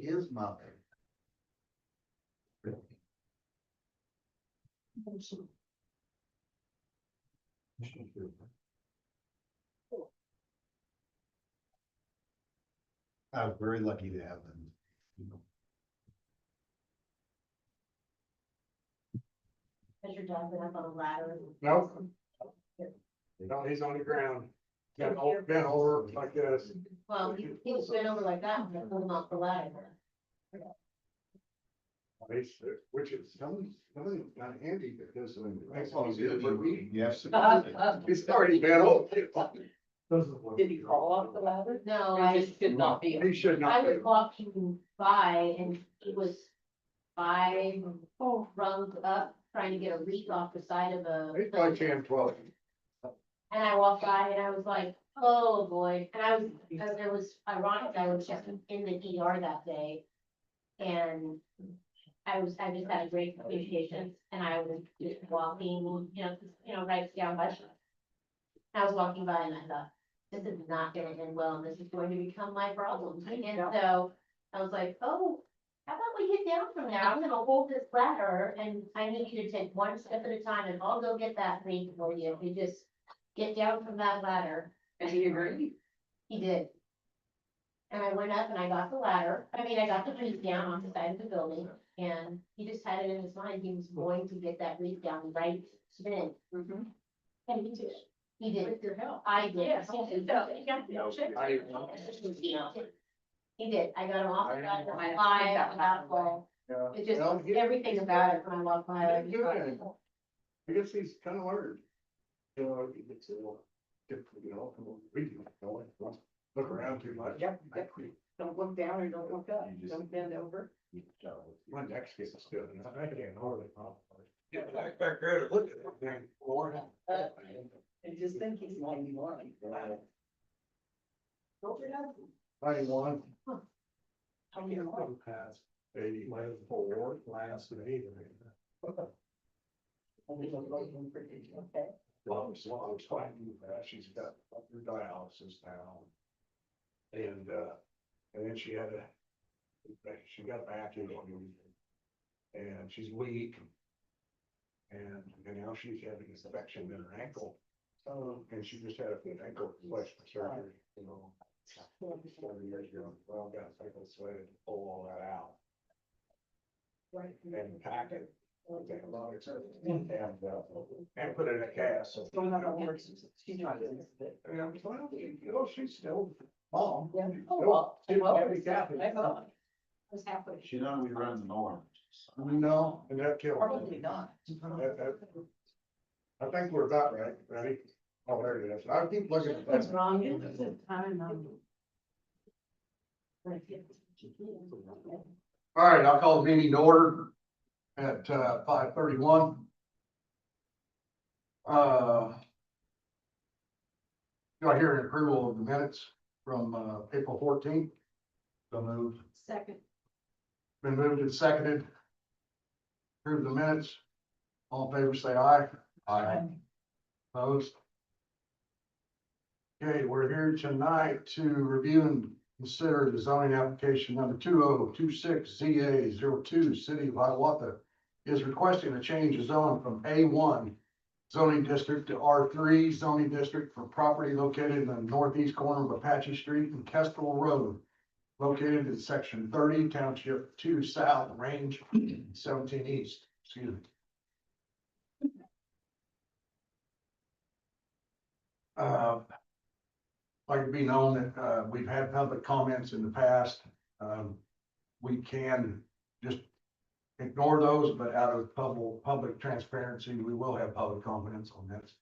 is mother. I was very lucky to have them. Has your dog been up on a ladder? No. No, he's on the ground, bent over like this. Well, he was bent over like that when I pulled him off the ladder. Which is, Somebody's got handy because. That's all good. Yes. he's already bent over. Did he crawl off the ladder? No, Or just should not be. He should I not was be. walking by and he was 5 rungs up, trying to get a leak off the side of a. He's probably 10, 12. And I walked by and I was like, oh boy, and it was ironic, I was just in the ER that day. And I just had a great communication and I was just walking, right down by. I was walking by and I thought, this is not gonna end well, and this is going to become my problem. And so I was like, oh, how about we get down from there? I'm gonna hold this ladder and I need you to take one step at a time and I'll go get that ring for you. We just get down from that ladder. And he agreed. He did. And I went up and I got the ladder. I mean, I got the reef down on the side of the building and he just had it in his mind. He was going to get that reef down right then. Mhm. And he did. He did. With your help. I did. Yes. He did. I got him off the ladder, I- I got full. It just, everything about it when I walked by. I was like, I guess he's kind of learned. He gets a little different, we do not look around too much. Yep, yep. Don't look down or don't look up. Don't bend over. My neck's getting stiff, and I can't hardly. Get back there to look at that thing, Lord. And just think he's 91. Go for it. 91. How many more? Past 84, last 80. Okay. Mom's fighting that. She's got her dialysis now. And then she got back into it. And she's weak. And now she's having an infection in her ankle. And she just had an ankle replacement surgery, 7 years ago. Well, got a cycle sweat to pull all that out Right. and pack it. And put it in a cast. So, So in other words, she's not in it. and well, she's still mom. Yeah. She's Oh, still- well. she's Well, handicapped. I thought. I was halfway. She don't run the norm. No, and that killed. Probably not. I think we're about right, ready? Oh, there it is. I keep looking at What's that. wrong? All right, I'll call the meeting to order at 5:31. Do I hear an approval of the minutes from April 14th? So moved. Second. Been moved and seconded. Approve the minutes. All in favor, say aye. Opposed? Okay, we're here tonight to review and consider the zoning application number 2026ZA02, City of Hiawatha is requesting a change of zone from A1 zoning district to R3 zoning district for property located in the northeast corner of Apache Street and Kestrel Road, located in section 30, township 2 south, range 17 east, excuse me. Like to be known that, we've had public comments in the past. We can just ignore those, but out of public transparency, we will have public comments on this.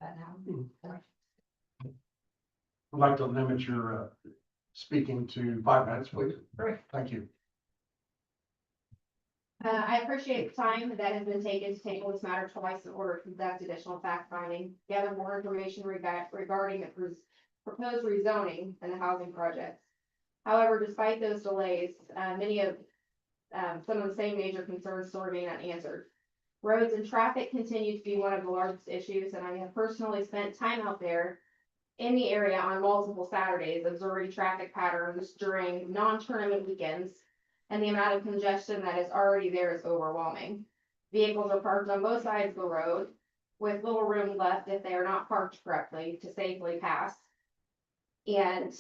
I'd like to limit your, speaking to 5 minutes, please. Great. Thank you. I appreciate the time that has been taken to table this matter twice in order to conduct additional fact finding, gather more information regarding the proposed rezoning and the housing projects. However, despite those delays, many of some of the same major concerns still remain unanswered. Roads and traffic continue to be one of the largest issues, and I have personally spent time out there in the area on multiple Saturdays, observing traffic patterns during non-tournament weekends. And the amount of congestion that is already there is overwhelming. Vehicles are parked on both sides of the road, with little room left if they are not parked correctly to safely pass. And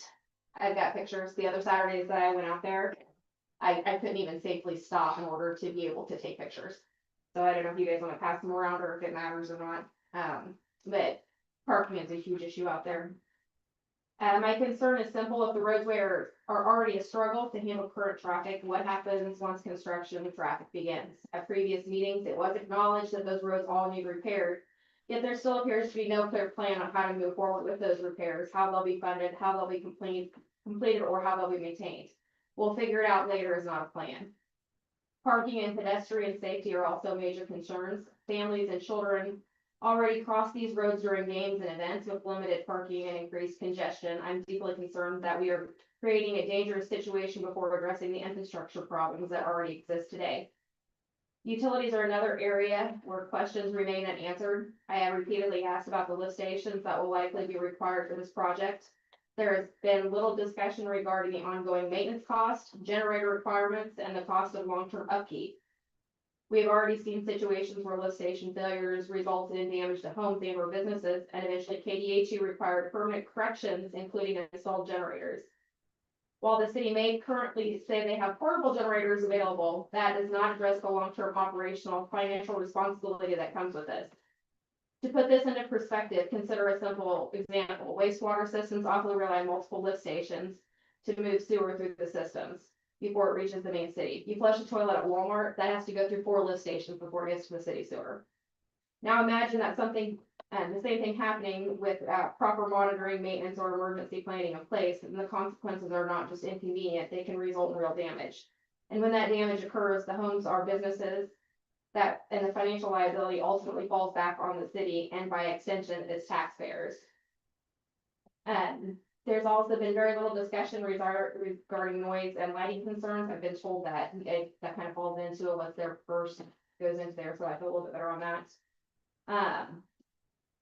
I've got pictures the other Saturdays that I went out there. I couldn't even safely stop in order to be able to take pictures. So I don't know if you guys want to pass them around or if it matters or not. But parking is a huge issue out there. My concern is simple. If the roadway are already a struggle to handle current traffic, what happens once construction traffic begins? At previous meetings, it was acknowledged that those roads all need repaired. Yet there still appears to be no clear plan on how to move forward with those repairs, how they'll be funded, how they'll be completed, or how they'll be maintained. We'll figure it out later is not a plan. Parking and pedestrian safety are also major concerns. Families and children already cross these roads during games and events with limited parking and increased congestion. I'm deeply concerned that we are creating a dangerous situation before addressing the infrastructure problems that already exist today. Utilities are another area where questions remain unanswered. I have repeatedly asked about the lift stations that will likely be required for this project. There has been little discussion regarding the ongoing maintenance cost, generator requirements, and the cost of long-term upkeep. We have already seen situations where lift station failures resulted in damage to homes and or businesses, and eventually KDHE required permanent corrections, including installed generators. While the city may currently say they have portable generators available, that does not address the long-term operational financial responsibility that comes with this. To put this into perspective, consider a simple example. Wastewater systems often rely on multiple lift stations to move sewer through the systems before it reaches the main city. You flush a toilet at Walmart, that has to go through 4 lift stations before it gets to the city sewer. Now imagine that something, and the same thing happening with proper monitoring, maintenance, or emergency planning in place, and the consequences are not just inconvenient, they can result in real damage. And when that damage occurs, the homes are businesses and the financial liability ultimately falls back on the city and by extension its taxpayers. There's also been very little discussion regarding noise and lighting concerns. I've been told that that kind of falls into it, what's there first goes into there, so I feel a little bit better on that.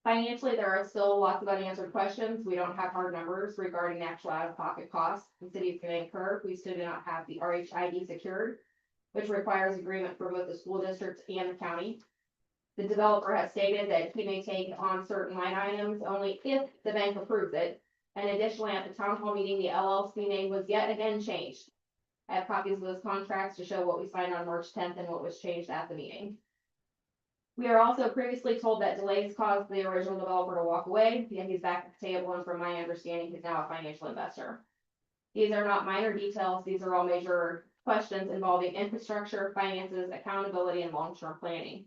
Financially, there are still lots of unanswered questions. We don't have hard numbers regarding the actual out-of-pocket costs the city is going to incur. We still do not have the RHID secured, which requires agreement for both the school districts and the county. The developer has stated that he may take on certain line items only if the bank approves it. And additionally, at the town hall meeting, the LLC name was yet again changed. I have copies of those contracts to show what we signed on March 10th and what was changed at the meeting. We are also previously told that delays caused the original developer to walk away, yet he's back at the table, and from my understanding, he's now a financial investor. These are not minor details, these are all major questions involving infrastructure, finances, accountability, and long-term planning.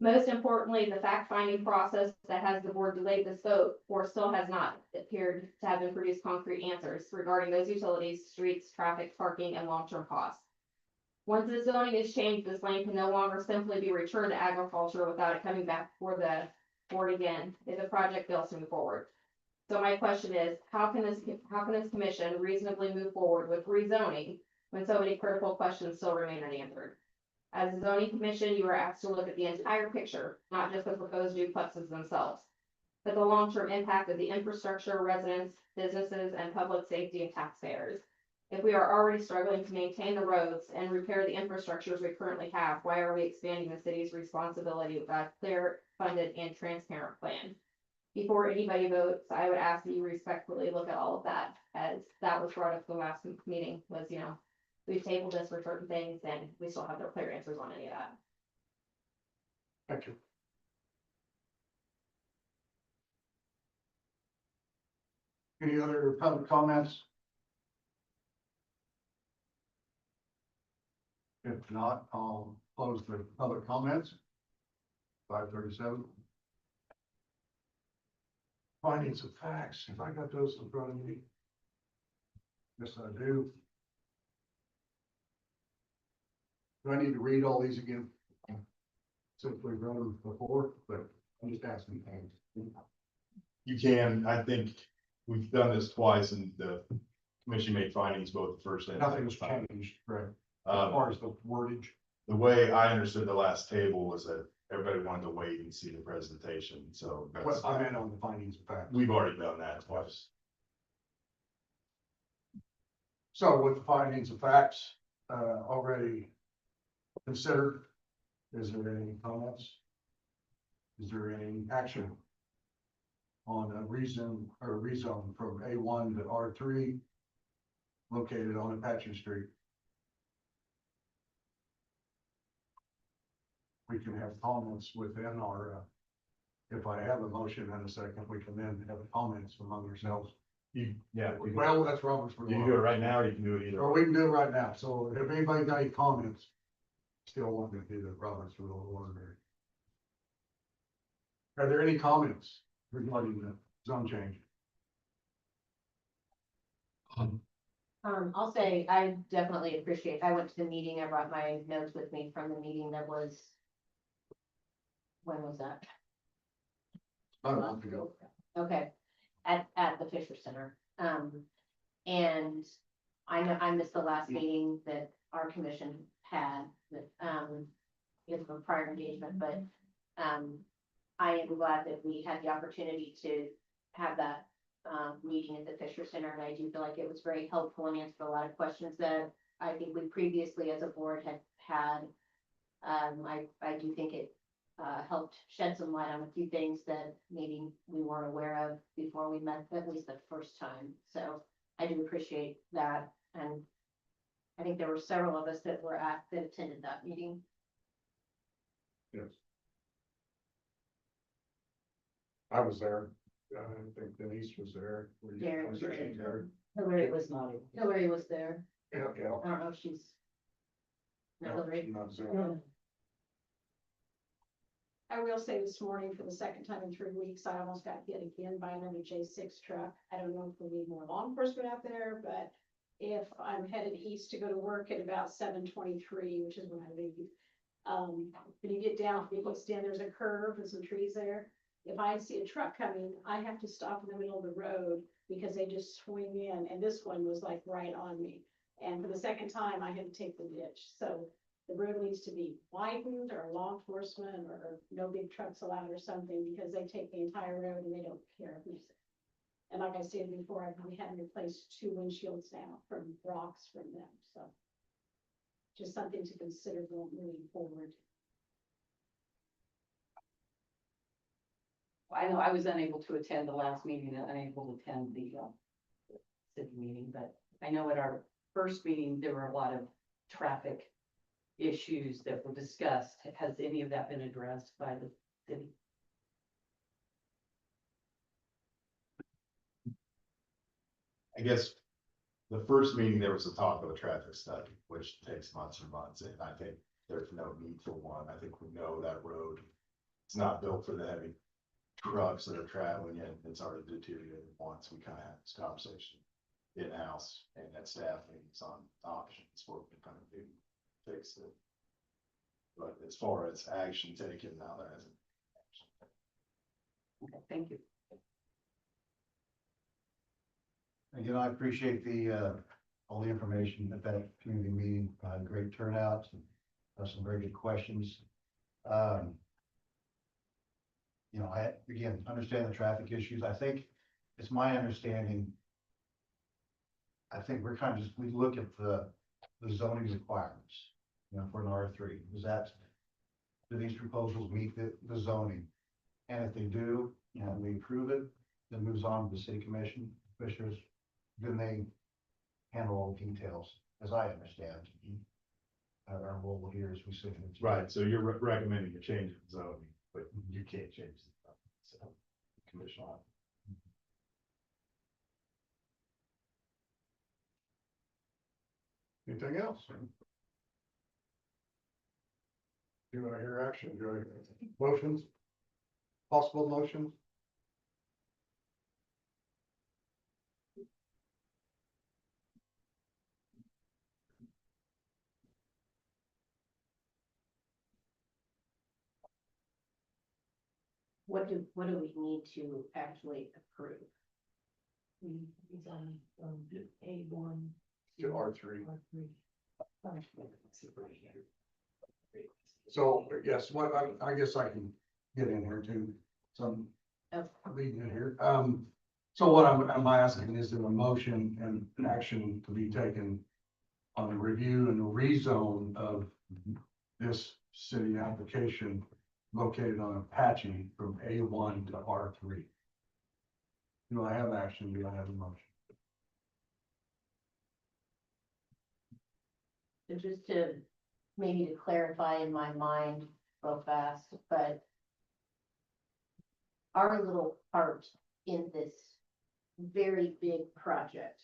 Most importantly, the fact-finding process that has the board delayed this vote, or still has not appeared to have been produced concrete answers regarding those utilities, streets, traffic, parking, and long-term costs. Once the zoning is changed, this land can no longer simply be returned to agriculture without it coming back before the board again if the project fails to move forward. So my question is, how can this commission reasonably move forward with rezoning when so many critical questions still remain unanswered? As a zoning commission, you are asked to look at the entire picture, not just the proposed duplexes themselves, but the long-term impact of the infrastructure, residents, businesses, and public safety and taxpayers. If we are already struggling to maintain the roads and repair the infrastructures we currently have, why are we expanding the city's responsibility without a clear, funded, and transparent plan? Before anybody votes, I would ask that you respectfully look at all of that, as that was brought up the last meeting, was, we've tabled this for certain things and we still have no clear answers on any of that. Thank you. Any other public comments? If not, I'll close the public comments. 5:37. Findings of facts, if I got those in front of me. Yes, I do. Do I need to read all these again? Simply read them before, but I'm just asking. You can, I think we've done this twice and the commission made findings both the first and. Nothing's changed, right? As Um, far as the wordage. the way I understood the last table was that everybody wanted to wait and see the presentation, so Well, that's, I meant on the findings of fact. we've already done that twice. So with the findings of facts, already considered, is there any comments? Is there any action on a reason or rezone from A1 to R3 located on Apache Street? We can have comments within our, if I have a motion and a second, we can then have comments among ourselves. Yeah, we can Well, that's Robert's do it rule. right now, or you can do it either. Or we can do it right now. So if anybody got any comments, still want to do the Robert's rule of order. Are there any comments regarding the zone change? I'll say, I definitely appreciate, I went to the meeting, I brought my notes with me from the meeting that was. When was that? About a month ago. Okay, at the Fisher Center. And I know I missed the last meeting that our commission had, that, is from prior engagement, but, I am glad that we had the opportunity to have that, meeting at the Fisher Center, and I do feel like it was very helpful and answered a lot of questions that I think we previously as a board had. I do think it, helped shed some light on a few things that maybe we weren't aware of before we met, at least the first time. So I do appreciate that, and I think there were several of us that attended that meeting. Yes. I was there. I think Denise was there. Were you- Darren was was there? there. Hillary was not. Hillary was there. Yeah, yeah. I don't know if she's. No, No, Hillary. she was there. I will say this morning, for the second time in 3 weeks, I almost got hit again by another J6 truck. I don't know if we need more law enforcement out there, but if I'm headed east to go to work at about 7:23, which is when I leave. When you get down, you stand, there's a curve and some trees there. If I see a truck coming, I have to stop in the middle of the road because they just swing in, and this one was like right on me. And for the second time, I had to take the ditch, so the road needs to be widened, or law enforcement, or no big trucks allowed or something, because they take the entire road and they don't care who's. And like I said before, I've had to replace 2 windshields now from rocks from them, so. Just something to consider moving forward. I know I was unable to attend the last meeting and unable to attend the city meeting, but I know at our first meeting, there were a lot of traffic issues that were discussed. Has any of that been addressed by the city? I guess the first meeting, there was a talk of a traffic study, which takes months and months, and I think there's no need for one. I think we know that road. It's not built for the heavy trucks that are traveling in. It's already deteriorated once. We kind of had this conversation in-house and at staff meetings on options, what we kind of do, fix it. But as far as action taken, now there hasn't. Okay, thank you. Again, I appreciate the, all the information at that community meeting, great turnout, some very good questions. You know, I, again, understand the traffic issues. I think it's my understanding. I think we're kind of just, we look at the zoning requirements, you know, for an R3. Is that, do these proposals meet the zoning? And if they do, and we approve it, then moves on to the city commission, commissioners, then they handle all the details, as I understand. Our role here is we sit in. Right, so you're recommending a change in zoning, but you can't change the, so, commission on. Anything else? Do I hear action? Do I hear motions? Possible motions? What do we need to actually approve? To R3. So, yes, what, I guess I can get in here too, some leading in here. So what I'm asking, is there a motion and an action to be taken on the review and the rezone of this city application located on Apache from A1 to R3? Do I have action? Do I have a motion? So just to, maybe to clarify in my mind real fast, but our little part in this very big project.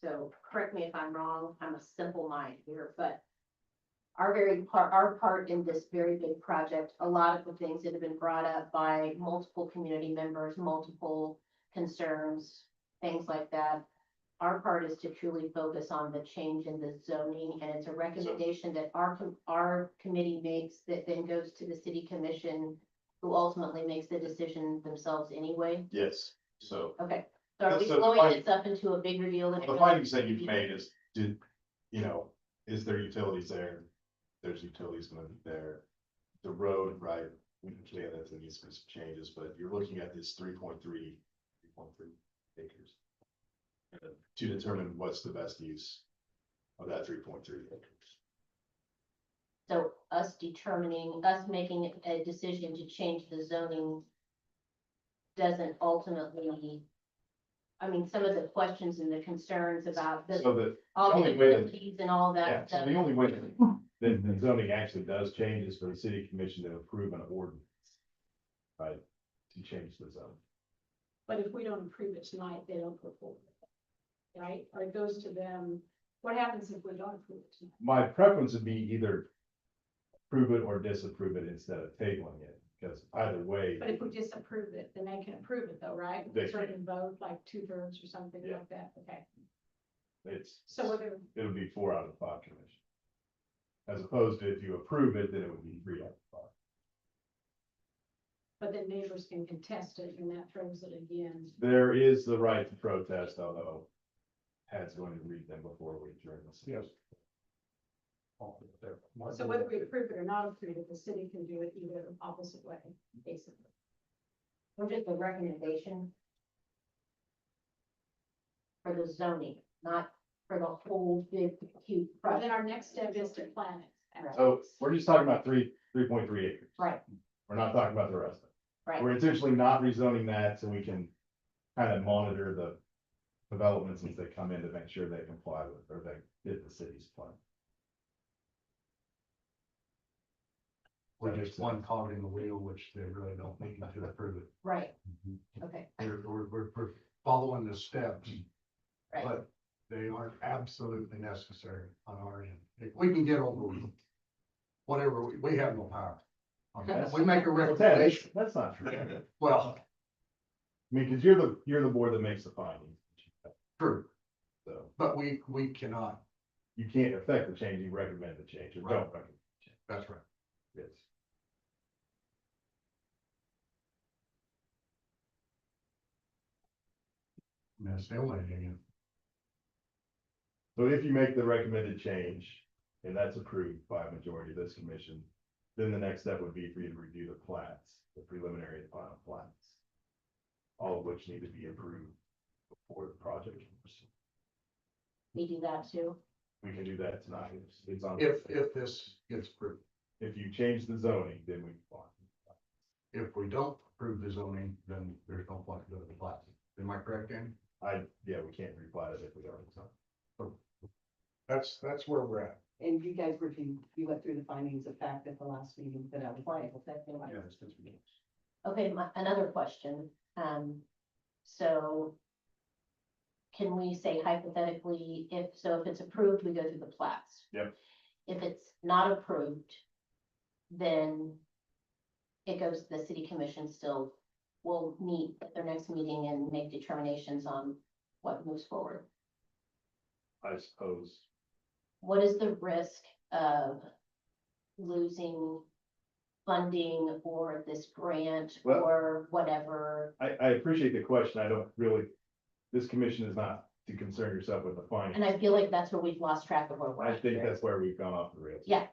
So correct me if I'm wrong, I'm a simple mind here, but our part in this very big project, a lot of the things that have been brought up by multiple community members, multiple concerns, things like that. Our part is to truly focus on the change in the zoning, and it's a recommendation that our committee makes that then goes to the city commission, who ultimately makes the decision themselves anyway. Yes, so Okay, so are we So the blowing finding- this up into a big reveal? that it the really- findings that you've made is, is there utilities there? There's utilities gonna be there. The road, right, we understand that there needs to be some changes, but you're looking at this 3.3 acres. To determine what's the best use of that 3.3 acres. So us making a decision to change the zoning doesn't ultimately, I mean, some of the questions and the concerns about So the, the all the only way that- utilities and all Yeah, that so stuff. the only way that the zoning actually does change is for the city commission to approve an ordinance. Right, to change the zone. But if we don't approve it tonight, they don't go forward. Right? Or it goes to them. What happens if we don't approve it tonight? My preference would be either approve it or disapprove it instead of tabling it, because either way, But if we disapprove it, then they can approve it though, right? They can. Certain vote, like 2/3 or something Yeah. like that, okay. it's, So whether, it would be 4 out of 5 commission. As opposed to if you approve it, then it would be 3 out of 5. but then neighbors can contest it and that throws it again. There is the right to protest, although Pat's going to read them before we adjourn this. Yes. So whether we approve it or not approve it, the city can do it either opposite way, basically. Or just a recommendation for the zoning, not for the whole big, huge But then project. our next step is to plan it. So we're just talking about 3.3 acres. Right. We're not talking about the rest of it. Right. We're intentionally not rezoning that so we can kind of monitor the developments as they come in to make sure they comply with, or they fit the city's plan. We're just one cog in the wheel, which they really don't need to approve it. Right, okay, We're following the steps, right. but they aren't absolutely necessary on our end. If we can get over whatever, we have no power. on that. We make a recommendation, That's not true. I well, mean, because you're the board that makes the findings. true, So but we cannot, you can't affect the change, you recommend the change, or don't Right. recommend the change. that's right. Yes. That's the only thing. So if you make the recommended change, and that's approved by a majority of this commission, then the next step would be for you to review the plats, the preliminary and final plats. All of which need to be approved before the project can proceed. We do that too. We can do that tonight. It's on. If this gets approved, If you change the zoning, then we. if we don't approve the zoning, then there's no point to go to the plat. Am I correct, Danny? Yeah, we can't replat it if we already done. That's where we're at. And you guys reviewed, you went through the findings of fact at the last meeting that I was. Right, exactly right. Yeah, it's good to be. Okay, another question, so. Can we say hypothetically, if it's approved, we go through the plats? Yep. If it's not approved, then. It goes, the city commission still will meet at their next meeting and make determinations on what moves forward. I suppose. What is the risk of losing funding or this grant Well- or whatever? I appreciate the question. I don't really, this commission is not to concern yourself with the findings. And I feel like that's where we've lost track of where we're I at think here. that's where we've gone off the rails. Yeah,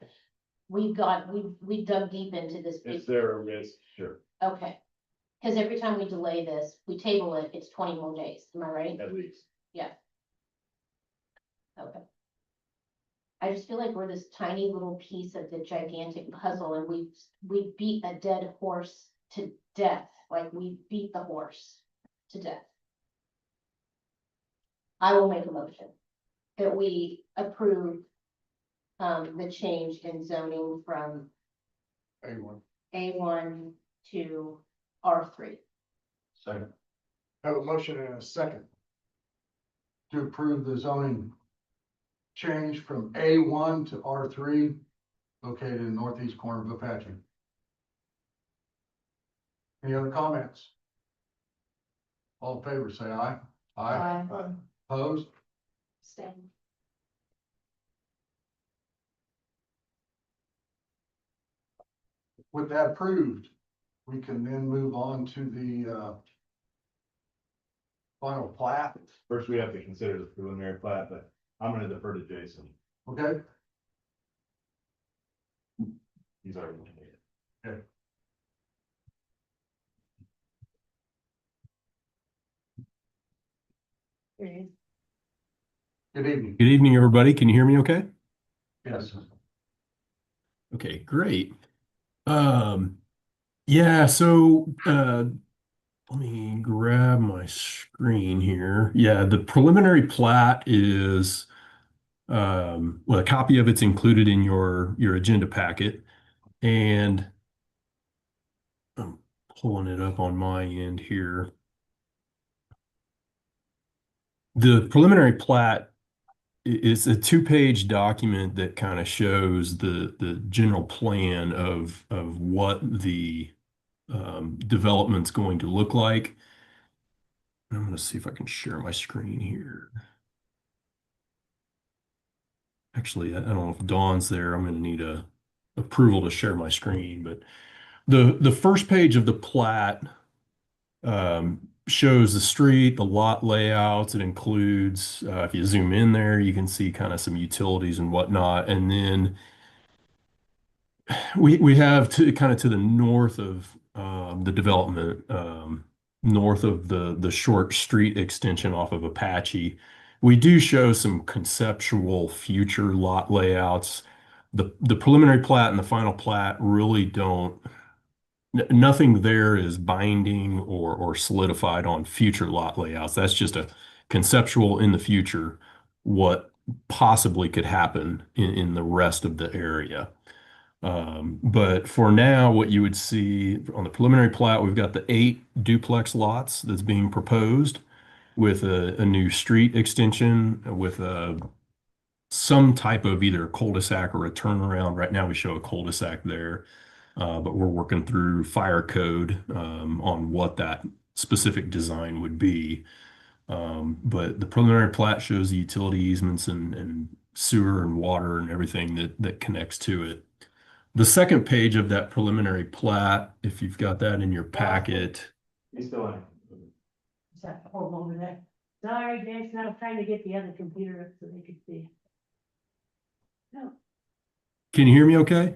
we dug deep into this. Is there a risk? Sure. Okay. Cause every time we delay this, we table it, it's 20 more days, am I right? At least. Okay. I just feel like we're this tiny little piece of the gigantic puzzle and we beat a dead horse to death, like we beat the horse to death. I will make a motion that we approve the change in zoning from Anyone, A1 to R3. Second. have a motion and a second. To approve the zoning change from A1 to R3 located in northeast corner of Apache. Any other comments? All in favor, say aye. Aye. Opposed? Staying. With that approved, we can then move on to the final plat, First, we have to consider the preliminary plat, but I'm gonna defer to Jason. okay? He's already made it. Good evening. Good evening, everybody. Can you hear me okay? Yes. Okay, great. Yeah, so let me grab my screen here. Yeah, the preliminary plat is well, a copy of it's included in your agenda packet. And I'm pulling it up on my end here. The preliminary plat is a two-page document that kind of shows the general plan of what the development's going to look like. I'm going to see if I can share my screen here. Actually, I don't know if Dawn's there. I'm going to need a approval to share my screen, but the first page of the plat shows the street, the lot layouts. It includes, if you zoom in there, you can see kind of some utilities and whatnot. And then we have kind of to the north of the development, north of the short street extension off of Apache, we do show some conceptual future lot layouts. The preliminary plat and the final plat really don't. Nothing there is binding or solidified on future lot layouts. That's just a conceptual in the future, what possibly could happen in the rest of the area. But for now, what you would see on the preliminary plat, we've got the 8 duplex lots that's being proposed with a new street extension with some type of either a cul-de-sac or a turnaround. Right now, we show a cul-de-sac there. But we're working through fire code on what that specific design would be. But the preliminary plat shows the utility easements and sewer and water and everything that connects to it. The second page of that preliminary plat, if you've got that in your packet. He's still in. Is that home over there? Sorry, Jason, I was trying to get the other computer up so they could see. Can you hear me okay?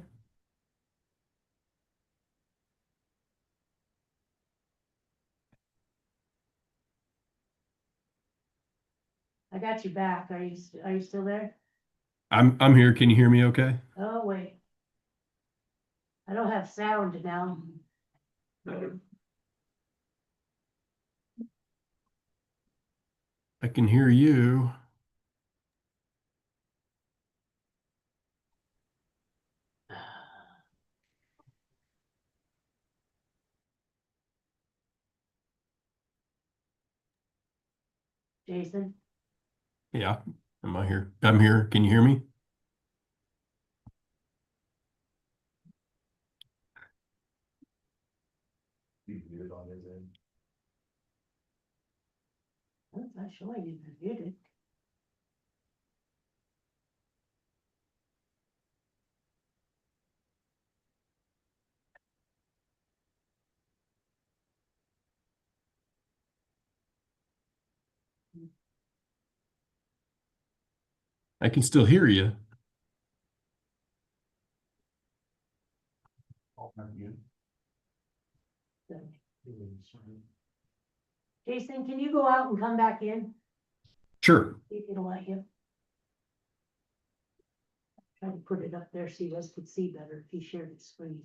I got you back. Are you still there? I'm here. Can you hear me okay? Oh, wait. I don't have sound now. I can hear you. Jason, Yeah. Am I here? I'm here. Can you hear me? He's muted on his end. that's not showing you muted. I can still hear you. Jason, can you go out and come back in? Sure. See if it'll let you. Try to put it up there so you guys could see better if you shared the screen.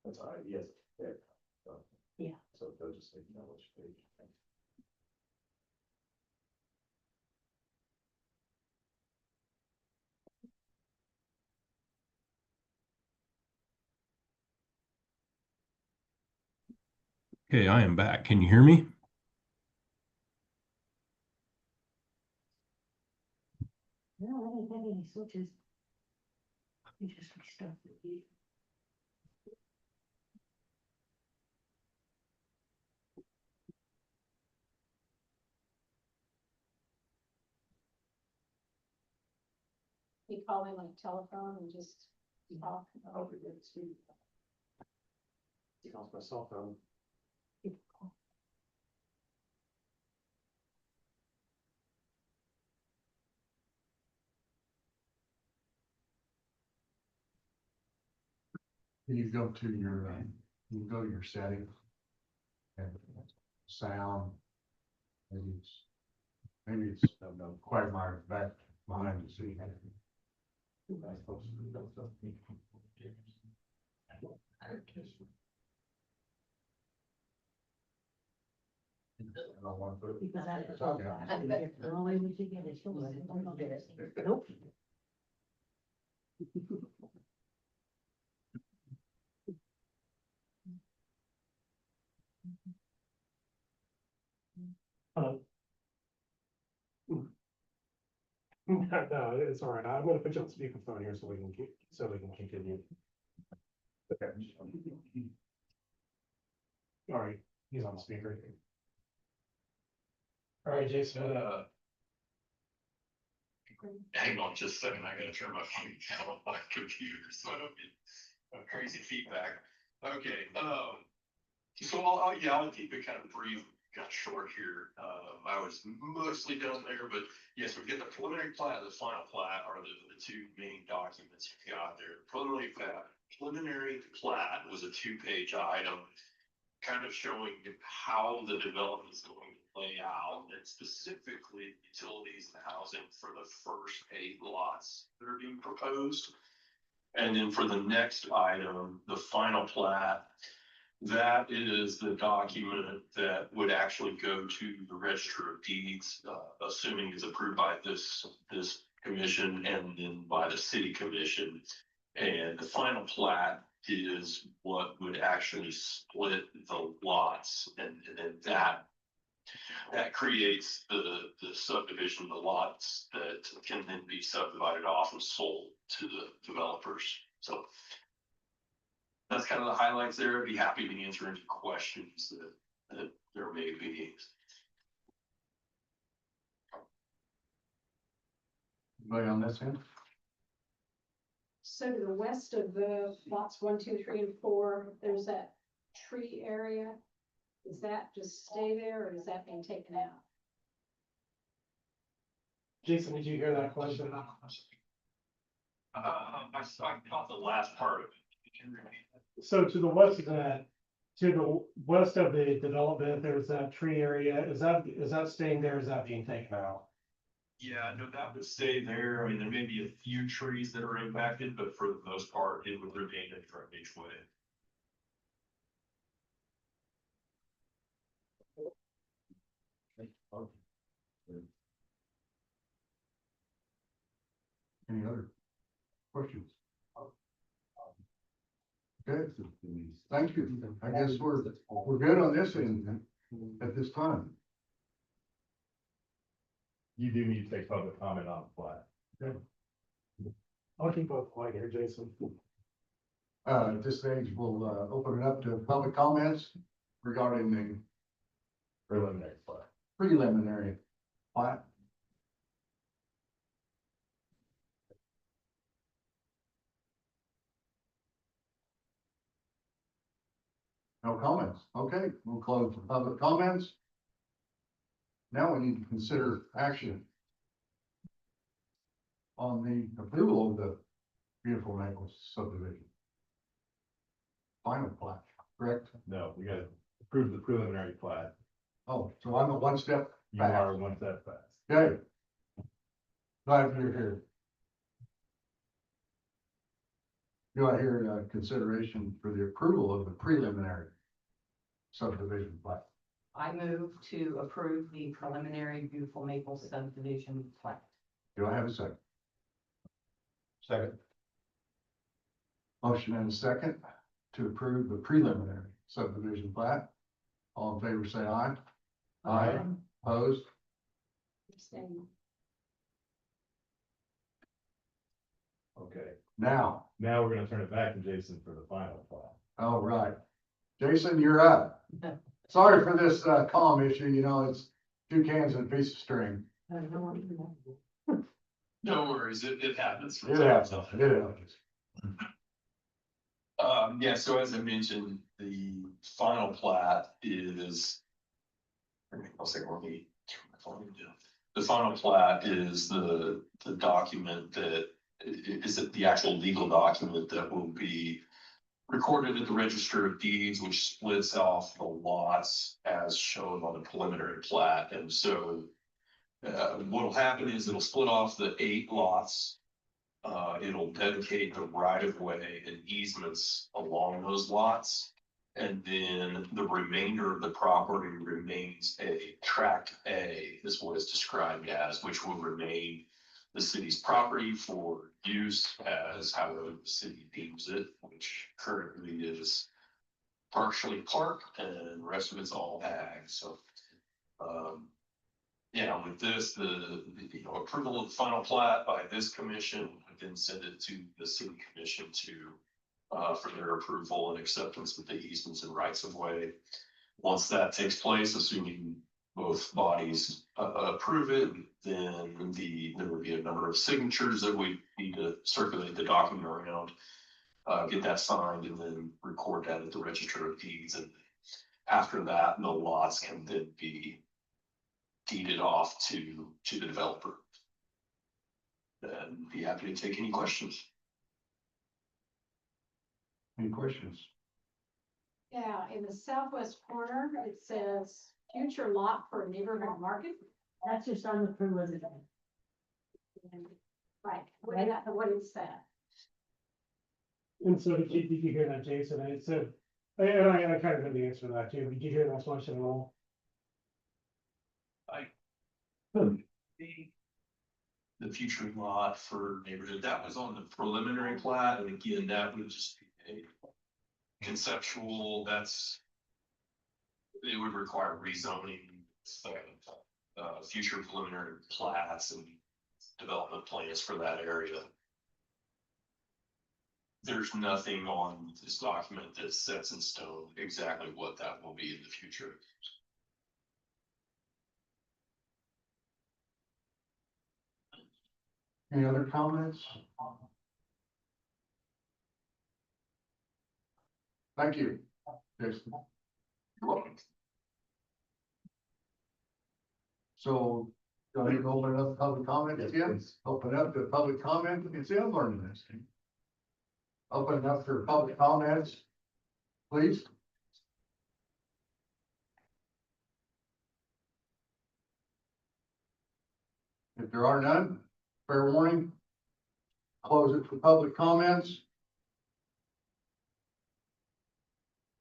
That's all right, yes. There. So- Yeah. So they'll just take know which page. Okay, I am back. Can you hear me? No, I don't have any switches. Let me just restart the video. You call me like telephone and just talk. Oh, we did see. He calls my cell phone. You go to your, you go to your settings. And sound. Maybe it's, Quagmire back behind the scene. Because the only way we could get it. Nope. Hello. No, it's all right. I'm gonna put you on speakerphone here so we can continue. Okay. All right, he's on speaker. All right, Jason, Hang on just a second. I gotta turn my phone down on my computer so I don't get crazy feedback. Okay, so I'll keep it kind of brief, kind of short here. I was mostly done there, but yes, we get the preliminary plat, the final plat are the two main documents you got there. Preliminary plat was a 2-page item, kind of showing how the development is going to play out, and specifically utilities and housing for the first 8 lots that are being proposed. And then for the next item, the final plat, that is the document that would actually go to the Register of Deeds, assuming it's approved by this commission and then by the city commission. And the final plat is what would actually split the lots, and then that creates the subdivision of the lots that can then be subdivided off and sold to the developers. So that's kind of the highlights there. I'd be happy to answer any questions that there may be. Anybody on this end? So to the west of the lots 1, 2, 3, and 4, there's that tree area. Does that just stay there or is that being taken out? Jason, did you hear that question? I caught the last part of it. So to the west of that, to the west of the development, there's that tree area. Is that staying there? Is that being taken out? Yeah, no, that would stay there. I mean, there may be a few trees that are impacted, but for the most part, it would remain a frontage way. Any other questions? Okay, thank you. I guess we're good on this end then, at this time. You do need to take public comment on the plat. I'll keep both quiet here, Jason. At this stage, we'll, open it up to public comments regarding the Preliminary plat. preliminary plat. No comments. Okay, we'll close the public comments. Now we need to consider action on the approval of the beautiful Naples subdivision. Final plat. correct? No, we gotta approve the preliminary plat. Oh, so I'm a one step You back. are one step fast. Okay. Glad you're here. Do I hear consideration for the approval of the preliminary subdivision plat? I move to approve the preliminary Beautiful Maple subdivision plat. Do I have a second? Second. Motion and a second to approve the preliminary subdivision plat. All in favor, say aye. Aye. Opposed? Abstain. Okay, Now, now we're gonna turn it back to Jason for the final plat. all right. Jason, you're up. Sorry for this column issue, you know, it's 2 cans and a piece of string. I don't know what you want. No worries, it happens. It happens, it happens. Yeah, so as I mentioned, the final plat is. I'll say, let me turn my phone down. The final plat is the document that is it the actual legal document that will be recorded at the Register of Deeds, which splits off the lots as shown on the preliminary plat. And so what'll happen is it'll split off the 8 lots. It'll dedicate the right of way and easements along those lots. And then the remainder of the property remains a tract A, is what it's described as, which will remain the city's property for use as however the city deems it, which currently is partially park and the rest of it's all ag. So, yeah, with this, the approval of the final plat by this commission would then send it to the city commission to for their approval and acceptance with the easements and rights of way. Once that takes place, assuming both bodies approve it, then there would be a number of signatures that we need to circulate the document around, get that signed, and then record that at the Register of Deeds. And after that, the lots can then be deeded off to the developer. And be happy to take any questions. Any questions? Yeah, in the southwest corner, it says future lot for neighborhood market. That's just on the preliminary. Right, what is that? And so did you hear that, Jason? I said, I kind of know the answer to that too. Did you hear that question at all? The future lot for neighborhood, that was on the preliminary plat, and again, that would just be a conceptual, it would require rezoning, future preliminary plats and development plans for that area. There's nothing on this document that sets in stone exactly what that will be in the future. Any other comments? Thank you, Jason. You're welcome. So, do I need to open up public comment again? Open up to public comment, you can see I'm learning this thing. Open up for public comments, please. If there are none, fair warning. Close it for public comments.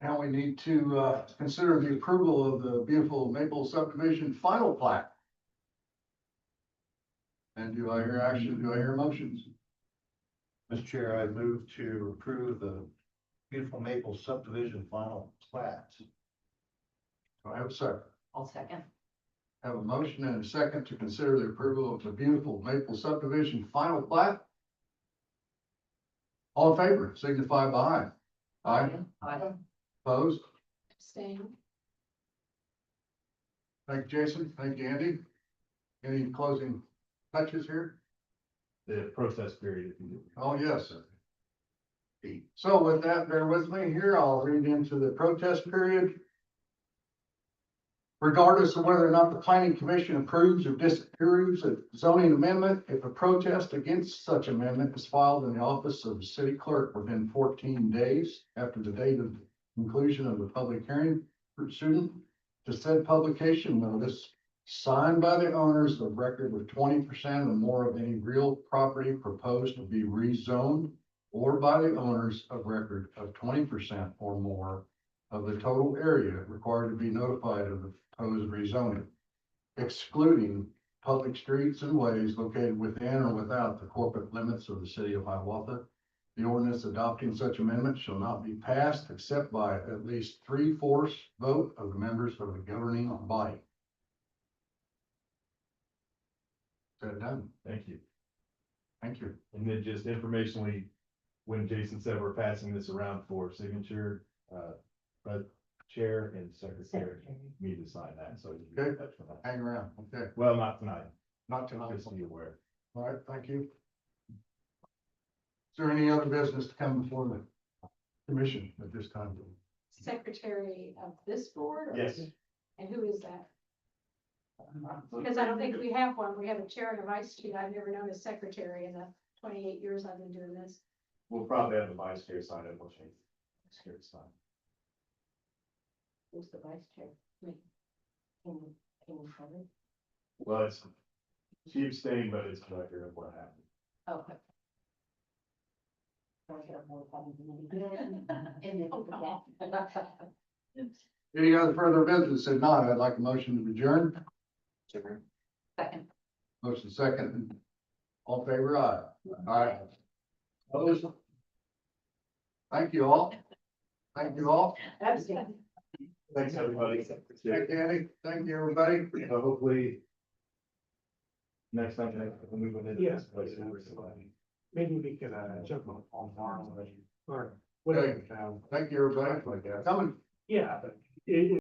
Now we need to consider the approval of the Beautiful Maple subdivision final plat. And do I hear action? Do I hear motions? Mr. Chair, I move to approve the Beautiful Maple subdivision final plat. Do I have a second? I'll second. Have a motion and a second to consider the approval of the Beautiful Maple subdivision final plat. All in favor, signify by aye. Aye. Opposed? Abstain. Thank you, Jason. Thank you, Andy. Any closing touches here? The protest period. if you- Oh, yes. So with that, bear with me here. I'll read into the protest period. Regardless of whether or not the planning commission approves or disapproves a zoning amendment, if a protest against such amendment is filed in the office of the city clerk within 14 days after the date of conclusion of the public hearing pursuant to said publication notice signed by the owners of record with 20% or more of any real property proposed to be rezoned, or by the owners of record of 20% or more of the total area required to be notified of the proposed rezoning, excluding public streets and ways located within or without the corporate limits of the city of Hiawatha. The ordinance adopting such amendment shall not be passed except by at least 3/4 vote of the members of the governing body. Is that done? Thank you. Thank you. And then just informationally, when Jason said we're passing this around for signature, but chair and secretary need to sign that, so. you can Okay. get that tonight. Hang around. Okay. Well, not tonight, Not tonight. just so you're aware. All right, thank you. Is there any other business to come before the commission at this time? Secretary of this board? or- Yes. And who is that? Because I don't think we have one. We have a chair and a vice chair. I've never known a secretary in the 28 years I've been doing this. We'll probably have the vice chair sign it, we'll change. Vice chair to sign. Who's the vice chair? Me. Can you cover it? Well, it's, she abstained, but it's a record of what happened. Okay. Don't get more fun than me. Any other further business? If not, I'd like a motion to adjourn. Second. Motion second. All in favor, aye. Aye. Opposed? Thank you all. Thank you all. That's good. Thanks, everybody. Thank you, Andy. Thank you, everybody. So hopefully. Next time, we'll move into Yeah. this place. Maybe we could, jump on farm. Or Okay. Thank you, everybody. Coming. Yeah, it,